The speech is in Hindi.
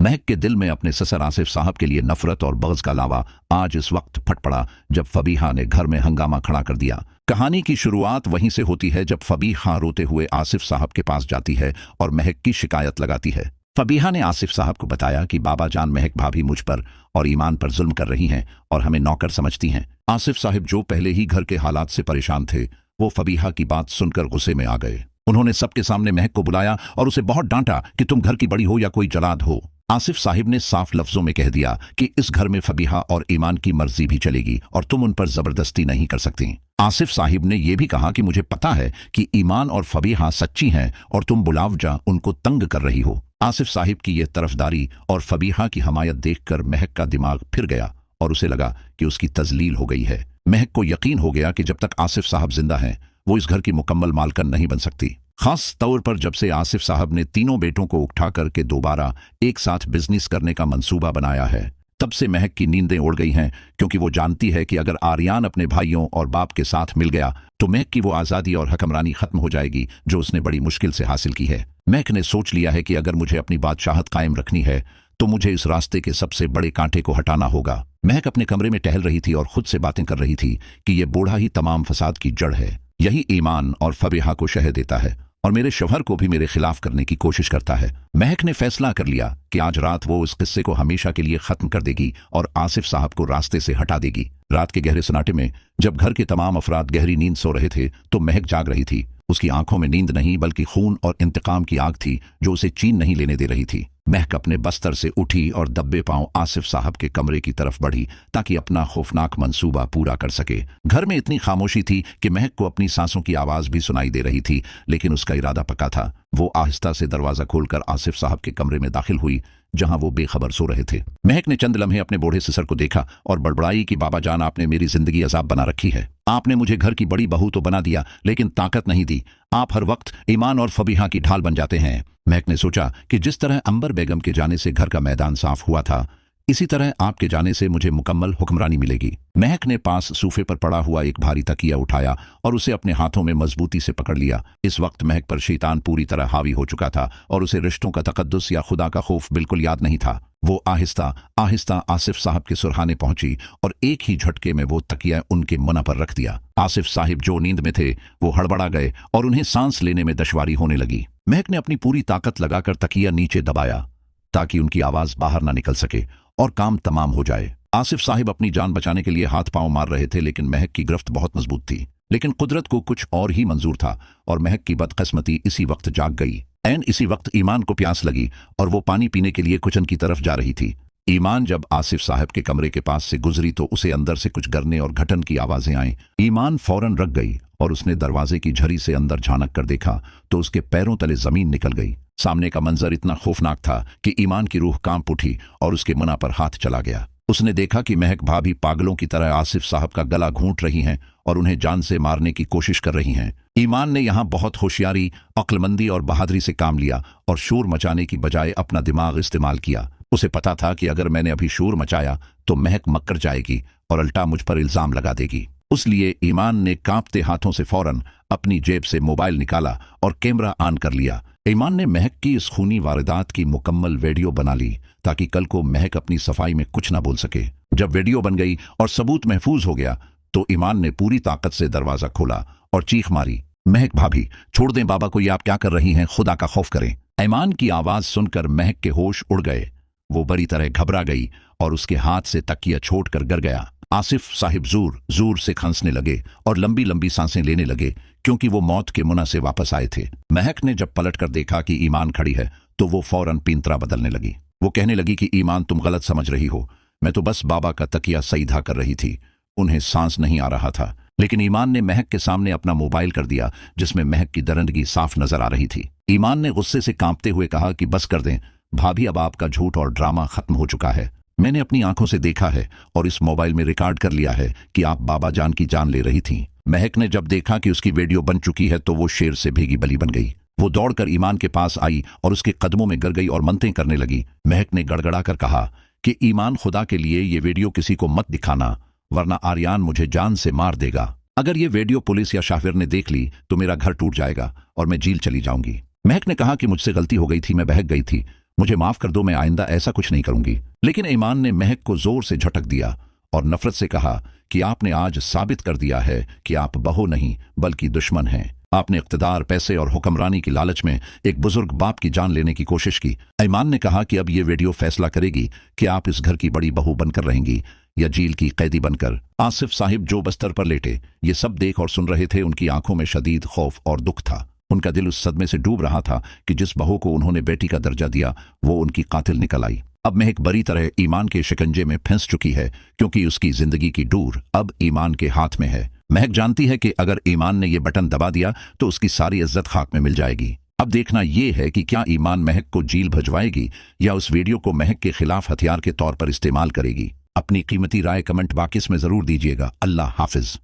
महक के दिल में अपने ससुर आसिफ साहब के लिए नफरत और बग़्ज़ का लावा आज इस वक्त फट पड़ा जब फबीहा ने घर में हंगामा खड़ा कर दिया। कहानी की शुरुआत वहीं से होती है जब फबीहा रोते हुए आसिफ साहब के पास जाती है और महक की शिकायत लगाती है। फबीहा ने आसिफ साहब को बताया कि बाबा जान महक भाभी मुझ पर और ईमान पर जुल्म कर रही हैं और हमें नौकर समझती हैं। आसिफ साहब जो पहले ही घर के हालात से परेशान थे, वो फबीहा की बात सुनकर गुस्से में आ गए। उन्होंने सबके सामने महक को बुलाया और उसे बहुत डांटा कि तुम घर की बड़ी हो या कोई जलाद हो। आसिफ साहिब ने साफ लफ्जों में कह दिया कि इस घर में फबीहा और ईमान की मर्जी भी चलेगी और तुम उन पर जबरदस्ती नहीं कर सकती। आसिफ साहिब ने यह भी कहा कि मुझे पता है कि ईमान और फबीहा सच्ची हैं और तुम बुलावजा उनको तंग कर रही हो। आसिफ साहिब की यह तरफदारी और फबीहा की हमायत देखकर महक का दिमाग फिर गया और उसे लगा कि उसकी तजलील हो गई है। महक को यकीन हो गया कि जब तक आसिफ साहब जिंदा हैं वो इस घर की मुकम्मल मालकन नहीं बन सकती, खास तौर पर जब से आसिफ साहब ने तीनों बेटों को उठा करके दोबारा एक साथ बिजनेस करने का मंसूबा बनाया है। तब से महक की नींदें उड़ गई हैं, क्योंकि वो जानती है कि अगर आर्यान अपने भाइयों और बाप के साथ मिल गया तो महक की वो आज़ादी और हकमरानी खत्म हो जाएगी जो उसने बड़ी मुश्किल से हासिल की है। महक ने सोच लिया है कि अगर मुझे अपनी बादशाहत कायम रखनी है तो मुझे इस रास्ते के सबसे बड़े कांटे को हटाना होगा। महक अपने कमरे में टहल रही थी और खुद से बातें कर रही थी कि यह बूढ़ा ही तमाम फसाद की जड़ है। यही ईमान और फबीहा को शह देता है और मेरे शौहर को भी मेरे खिलाफ करने की कोशिश करता है। महक ने फैसला कर लिया कि आज रात वो इस किस्से को हमेशा के लिए खत्म कर देगी और आसिफ साहब को रास्ते से हटा देगी। रात के गहरे सन्नाटे में जब घर के तमाम अफराद गहरी नींद सो रहे थे तो महक जाग रही थी। उसकी आंखों में नींद नहीं बल्कि खून और इंतकाम की आग थी जो उसे चैन नहीं लेने दे रही थी। महक अपने बस्तर से उठी और दब्बे पांव आसिफ साहब के कमरे की तरफ बढ़ी ताकि अपना खौफनाक मंसूबा पूरा कर सके। घर में इतनी खामोशी थी कि महक को अपनी सांसों की आवाज भी सुनाई दे रही थी, लेकिन उसका इरादा पक्का था। वो आहिस्ता से दरवाजा खोलकर आसिफ साहब के कमरे में दाखिल हुई जहां वो बेखबर सो रहे थे। महक ने चंद लम्हे अपने बूढ़े ससुर को देखा और बड़बड़ाई कि बाबा जान, आपने मेरी जिंदगी अजाब बना रखी है। आपने मुझे घर की बड़ी बहू तो बना दिया लेकिन ताकत नहीं दी। आप हर वक्त ईमान और फबीहा की ढाल बन जाते हैं। महक ने सोचा कि जिस तरह अंबर बेगम के जाने से घर का मैदान साफ हुआ था, इसी तरह आपके जाने से मुझे मुकम्मल हुक्मरानी मिलेगी। महक ने पास सूफे पर पड़ा हुआ एक भारी तकिया उठाया और उसे अपने हाथों में मजबूती से पकड़ लिया। इस वक्त महक पर शैतान पूरी तरह हावी हो चुका था और उसे रिश्तों का तकद्दुस या खुदा का खौफ बिल्कुल याद नहीं था। वो आहिस्ता आहिस्ता आसिफ साहब के सुरहाने पहुंची और एक ही झटके में वो तकिया उनके मुंह पर रख दिया। आसिफ साहिब जो नींद में थे वो हड़बड़ा गए और उन्हें सांस लेने में दुश्वारी होने लगी। महक ने अपनी पूरी ताकत लगाकर तकिया नीचे दबाया ताकि उनकी आवाज बाहर ना निकल सके और काम तमाम हो जाए। आसिफ साहिब अपनी जान बचाने के लिए हाथ पांव मार रहे थे, लेकिन महक की गिरफ्त बहुत मजबूत थी। लेकिन कुदरत को कुछ और ही मंजूर था और महक की बदकिस्मती इसी वक्त जाग गई। ऐन इसी वक्त ईमान को प्यास लगी और वो पानी पीने के लिए किचन की तरफ जा रही थी। ईमान जब आसिफ साहब के कमरे के पास से गुजरी तो उसे अंदर से कुछ गरने और घटन की आवाजें आईं। ईमान फौरन रख गई और उसने दरवाजे की झरी से अंदर झांक कर देखा तो उसके पैरों तले जमीन निकल गई। सामने का मंजर इतना खौफनाक था कि ईमान की रूह कांप उठी और उसके मुंह पर हाथ चला गया। उसने देखा कि महक भाभी पागलों की तरह आसिफ साहब का गला घूंट रही हैं और उन्हें जान से मारने की कोशिश कर रही हैं। ईमान ने यहां बहुत होशियारी, अक्लमंदी और बहादुरी से काम लिया और शोर मचाने की बजाय अपना दिमाग इस्तेमाल किया। उसे पता था कि अगर मैंने अभी शोर मचाया तो महक मक्कर जाएगी और उल्टा मुझ पर इल्जाम लगा देगी। उसलिए ईमान ने कांपते हाथों से फौरन अपनी जेब से मोबाइल निकाला और कैमरा ऑन कर लिया। ईमान ने महक की इस खूनी वारदात की मुकम्मल वीडियो बना ली ताकि कल को महक अपनी सफाई में कुछ ना बोल सके। जब वीडियो बन गई और सबूत महफूज हो गया तो ईमान ने पूरी ताकत से दरवाजा खोला और चीख मारी, महक भाभी छोड़ दें बाबा को, ये आप क्या कर रही हैं, खुदा का खौफ करें। ईमान की आवाज सुनकर महक के होश उड़ गए। वो बड़ी तरह घबरा गई और उसके हाथ से तकिया छोड़कर गिर गया। आसिफ साहिब जोर जोर से खांसने लगे और लंबी लंबी सांसें लेने लगे क्योंकि वो मौत के मुना से वापस आए थे। महक ने जब पलटकर देखा कि ईमान खड़ी है तो वो फौरन पींतरा बदलने लगी। वो कहने लगी कि ईमान, तुम गलत समझ रही हो, मैं तो बस बाबा का तकिया सीधा कर रही थी। उन्हें सांस नहीं आ रहा था। लेकिन ईमान ने महक के सामने अपना मोबाइल कर दिया जिसमें महक की दरंदगी साफ नजर आ रही थी। ईमान ने गुस्से से कांपते हुए कहा कि बस कर दें भाभी, अब आपका झूठ और ड्रामा खत्म हो चुका है। मैंने अपनी आंखों से देखा है और इस मोबाइल में रिकॉर्ड कर लिया है कि आप बाबा जान की जान ले रही थीं। महक ने जब देखा कि उसकी वीडियो बन चुकी है तो वो शेर से भीगी बली बन गई। वो दौड़कर ईमान के पास आई और उसके कदमों में गिर गई और मनतें करने लगी। महक ने गड़गड़ा कर कहा कि ईमान, खुदा के लिए ये वीडियो किसी को मत दिखाना, वरना आर्यान मुझे जान से मार देगा। अगर ये वीडियो पुलिस या शाफिर ने देख ली तो मेरा घर टूट जाएगा और मैं जेल चली जाऊंगी। महक ने कहा कि मुझसे गलती हो गई थी, मैं बहक गई थी, मुझे माफ कर दो, मैं आइंदा ऐसा कुछ नहीं करूंगी। लेकिन ईमान ने महक को जोर से झटक दिया और नफरत से कहा कि आपने आज साबित कर दिया है कि आप बहू नहीं बल्कि दुश्मन हैं। आपने इख्तिदार, पैसे और हुक्मरानी की लालच में एक बुजुर्ग बाप की जान लेने की कोशिश की। ईमान ने कहा कि अब ये वीडियो फैसला करेगी कि आप इस घर की बड़ी बहू बनकर रहेंगी या जेल की कैदी बनकर। आसिफ साहिब जो बस्तर पर लेटे ये सब देख और सुन रहे थे, उनकी आंखों में शदीद खौफ और दुख था। उनका दिल उस सदमे से डूब रहा था कि जिस बहू को उन्होंने बेटी का दर्जा दिया वो उनकी कातिल निकल आई। अब महक बरी तरह ईमान के शिकंजे में फंस चुकी है, क्योंकि उसकी जिंदगी की डोर अब ईमान के हाथ में है। महक जानती है कि अगर ईमान ने यह बटन दबा दिया तो उसकी सारी इज्जत खाक में मिल जाएगी। अब देखना यह है कि क्या ईमान महक को जेल भिजवाएगी या उस वीडियो को महक के खिलाफ हथियार के तौर पर इस्तेमाल करेगी। अपनी कीमती राय कमेंट बॉक्स में जरूर दीजिएगा। अल्लाह हाफिज।